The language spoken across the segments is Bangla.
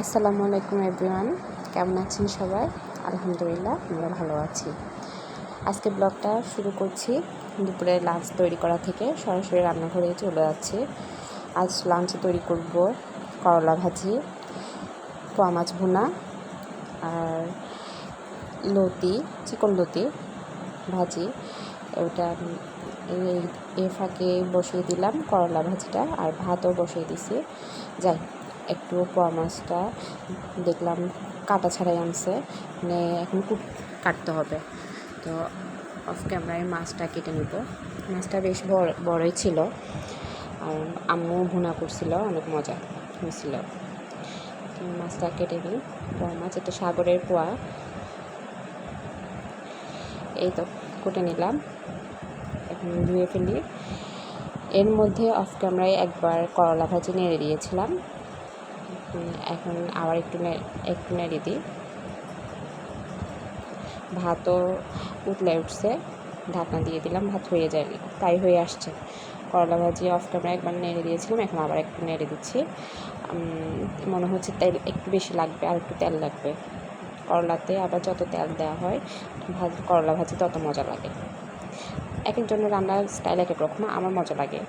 আসসালামু আলাইকুম এভরিওয়ান, কেমন আছেন সবাই? আলহামদুলিল্লাহ আমরা ভালো আছি। আজকে ব্লগটা শুরু করছি দুপুরে লাঞ্চ তৈরি করা থেকে। সরাসরি রান্নাঘরে চলে যাচ্ছি। আজ লাঞ্চে তৈরি করব করলা ভাজি, পোয়া মাছ ভুনা আর লতি, চিকন লতি ভাজি। ওটা এই ফাঁকে বসিয়ে দিলাম করলা ভাজিটা, আর ভাতও বসিয়ে দিছি। যাই একটু পোয়া মাছটা দেখলাম কাটা ছাড়াই আনছে, মানে এখন কাটতে হবে। তো অফ ক্যামেরায় মাছটা কেটে নিব। মাছটা বেশ বড়ই ছিল, আর আম্মু ভুনা করছিল, অনেক মজা হয়েছিল। মাছটা কেটে নিই। পোয়া মাছ, এটা সাগরের পোয়া। এই তো কেটে নিলাম, এখন ধুয়ে ফেলি। এর মধ্যে অফ ক্যামেরায় একবার করলা ভাজি নেড়ে দিয়েছিলাম, এখন আবার একটু নেড়ে দিই। ভাতও উঠছে, ঢাকনা দিয়ে দিলাম, ভাত হয়ে যায়, তাই হয়ে আসছে। করলা ভাজি অফ ক্যামেরা একবার নেড়ে দিয়েছিলাম, এখন আবার একটু নেড়ে দিচ্ছি। মনে হচ্ছে তেল একটু বেশি লাগবে, আর একটু তেল লাগবে। করলাতে আবার যত তেল দেওয়া হয় করলা ভাজি তত মজা লাগে। এক একজনের রান্নার স্টাইল এক এক রকম, আমার মজা লাগে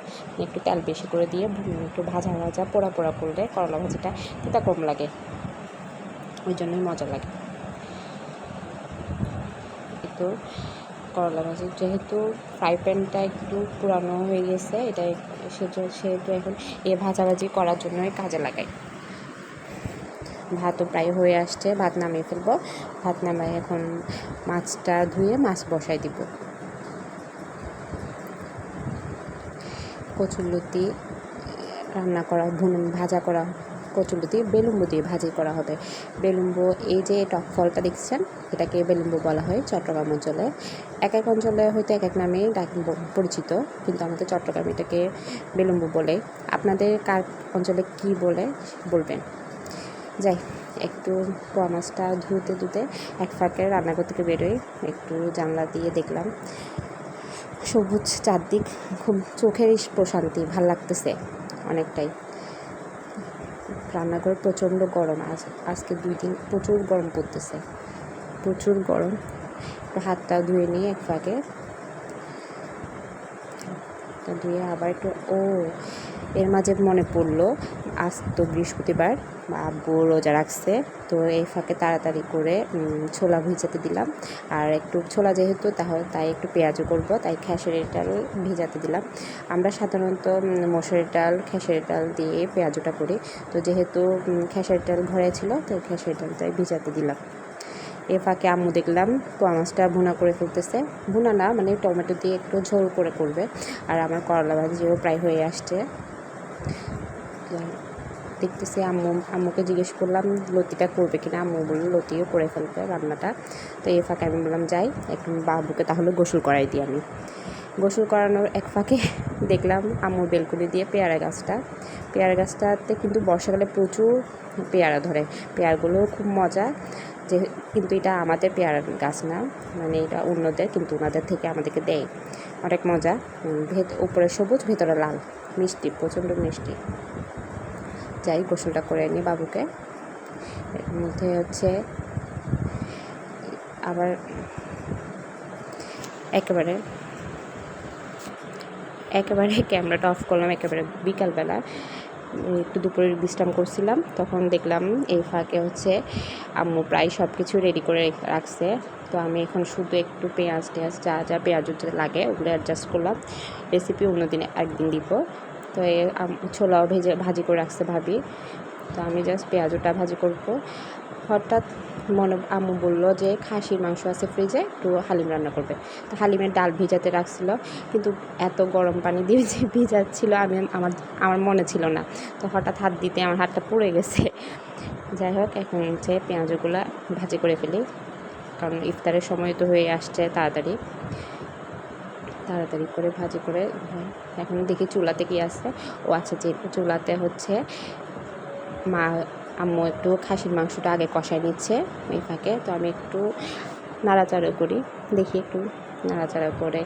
একটু তেল বেশি করে দিয়ে একটু ভাজা পোড়া করলে করলা ভাজিটা তেতা কম লাগে, ওই জন্যই মজা লাগে। তো করলা ভাজি যেহেতু ফ্রাই প্যানটা একটু পুরানো হয়ে গেছে, এটা সেহেতু এখন ভাজাভাজি করার জন্যই কাজে লাগাই। ভাতও প্রায় হয়ে আসছে, ভাত নামিয়ে ফেলবো। ভাত নামাই এখন মাছটা ধুয়ে মাছ বসাই দিব। কচুরলতি রান্না করা, ভাজা করা কচুরলতি বেলুম্বু দিয়ে ভাজি করা হবে। বেলুম্বু, এই যে টক ফলটা দেখছেন, এটাকে বেলুম্বু বলা হয় চট্টগ্রাম অঞ্চলে। এক এক অঞ্চলে হয়তো এক এক নামে পরিচিত, কিন্তু আমাদের চট্টগ্রাম এটাকে বেলুম্বু বলে। আপনাদের কার অঞ্চলে কি বলে বলবেন। যাই একটু পোয়া মাছটা ধুতে এক ফাঁকে রান্নাঘর থেকে বেরোই, একটু জানলা দিয়ে দেখলাম সবুজ চারদিক, খুব চোখের প্রশান্তি, ভাল লাগতেছে অনেকটাই। রান্নাঘর প্রচণ্ড গরম, আজকে 2 দিন প্রচুর গরম পড়তেছে, প্রচুর গরম। হাতটা ধুয়ে নিয়ে এক ফাঁকে ধুয়ে আবার একটু এর মাঝে মনে পড়লো আজ তো বৃহস্পতিবার, আব্বু রোজা রাখছে, তো এই ফাঁকে তাড়াতাড়ি করে ছোলা ভিজাতে দিলাম। আর একটু ছোলা যেহেতু তাই একটু পেঁয়াজও করব, তাই খেসারির ডাল ভিজাতে দিলাম। আমরা সাধারণত মসুরের ডাল, খেসারির ডাল দিয়ে পেঁয়াজটা করি, তো যেহেতু খেসারির ডাল ঘরে ছিল, তো খেসারির ডালটাই ভিজাতে দিলাম। এ ফাঁকে আম্মু দেখলাম পোয়া মাছটা ভুনা করে ফেলতেছে। ভুনা না, মানে টমেটো দিয়ে একটু ঝোল করে করবে। আর আমার করলা ভাজিও প্রায় হয়ে আসছে। দেখতেছি আম্মুকে জিজ্ঞেস করলাম লতিটা করবে কিনা, আম্মু বললো লতিও করে ফেলবে রান্নাটা। তো এই ফাঁকে আমি বললাম যাই একটু বাবুকে তাহলে গোসল করাই দিই। আমি গোসল করানোর এক ফাঁকে দেখলাম আম্মুর বেলকুনি দিয়ে পেয়ারা গাছটাতে কিন্তু বর্ষাকালে প্রচুর পেয়ারা ধরে, পেয়ারাগুলোও খুব মজা। কিন্তু এটা আমাদের পেয়ারা গাছ না, মানে এটা অন্যদের, কিন্তু ওনাদের থেকে আমাদেরকে দেয়, অনেক মজা। উপরে সবুজ, ভেতরে লাল, মিষ্টি, প্রচণ্ড মিষ্টি। যাই গোসলটা করে নিই বাবুকে। এর মধ্যে হচ্ছে আবার একেবারে ক্যামেরাটা অফ করলাম একেবারে বিকালবেলা, একটু দুপুরে বিশ্রাম করছিলাম, তখন দেখলাম এই ফাঁকে হচ্ছে আম্মু প্রায় সব কিছু রেডি করে রাখছে। তো আমি এখন শুধু একটু পেঁয়াজ যা পেঁয়াজ লাগে ওগুলো অ্যাডজাস্ট করলাম। রেসিপি অন্যদিন একদিন দিব। তো ছোলাও ভাজি করে রাখছে ভাবি, তো আমি জাস্ট পেঁয়াজটা ভাজি করব। হঠাৎ আম্মু বললো যে খাসির মাংস আছে ফ্রিজে, একটু হালিম রান্না করবে। তো হালিমের ডাল ভিজাতে রাখছিল, কিন্তু এত গরম পানি দিয়ে যে ভিজাচ্ছিল আমার মনে ছিল না, তো হঠাৎ হাত দিতে আমার হাতটা পুড়ে গেছে। যাই হোক, এখন হচ্ছে পেঁয়াজগুলো ভাজি করে ফেলি, কারণ ইফতারের সময় তো হয়ে আসছে। তাড়াতাড়ি করে ভাজি করে এখন দেখি চুলাতে কি আছে। আচ্ছা, যে চুলাতে হচ্ছে আম্মু একটু খাসির মাংসটা আগে কষায় নিচ্ছে ওই ফাঁকে, তো আমি একটু নাড়াচাড়া করি, দেখি একটু নাড়াচাড়া করে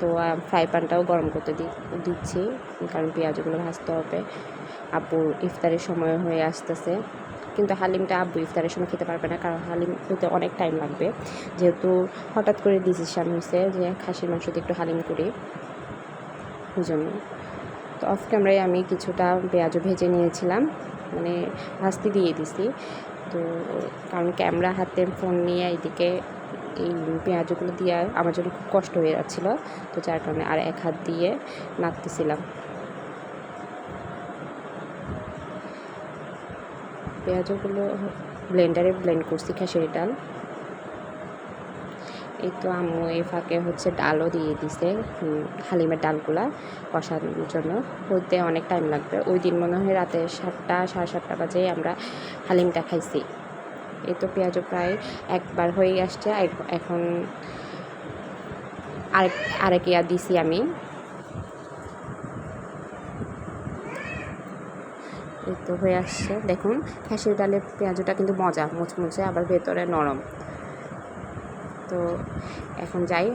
তো ফ্রাই প্যানটাও গরম করতে দিচ্ছি, কারণ পেঁয়াজগুলো ভাজতে হবে। আব্বুর ইফতারের সময় হয়ে আসতেছে, কিন্তু হালিমটা আব্বু ইফতারের সময় খেতে পারবে না, কারণ হালিম হতে অনেক টাইম লাগবে। যেহেতু হঠাৎ করে ডিসিশান হয়েছে যে খাসির মাংস দিয়ে একটু হালিম করি, ওই জন্য। তো অফ ক্যামেরায় আমি কিছুটা পেঁয়াজও ভেজে নিয়েছিলাম, মানে ভাজতে দিয়ে দিছি। তো কারণ ক্যামেরা হাতে ফোন নিয়ে এদিকে এই পেঁয়াজগুলো দিয়ে আমার জন্য খুব কষ্ট হয়ে যাচ্ছিলো, তো যার কারণে আর এক হাত দিয়ে নাড়তেছিলাম। পেঁয়াজগুলো ব্লেন্ডারে ব্লেন্ড করছি খেসারি ডাল। এই তো আম্মু এই ফাঁকে ডালও দিয়ে দিছে, হালিমের ডালগুলা কষানোর জন্য। হইতে অনেক টাইম লাগবে। ওই দিন মনে হয় রাতে 7টা সাড়ে 7টা বাজে আমরা হালিমটা খাইছি। এই তো পেঁয়াজও প্রায় একবার হয়ে আসছে, এখন আরেক ইয়া দিছি আমি। এই তো হয়ে আসছে, দেখুন খেসারি ডালের পেঁয়াজটা কিন্তু মজা, মুচমুচে, আবার ভেতরে নরম। তো এখন যাই,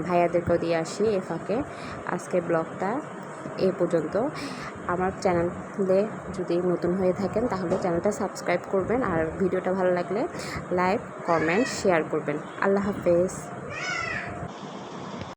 ভাইয়াদেরকেও দিয়ে আসি এ ফাঁকে। আজকে ব্লগটা এই পর্যন্ত। আমার চ্যানেলে যদি নতুন হয়ে থাকেন তাহলে চ্যানেলটা সাবস্ক্রাইব করবেন, আর ভিডিওটা ভালো লাগলে লাইক, কমেন্ট, শেয়ার করবেন। আল্লাহ হাফেজ।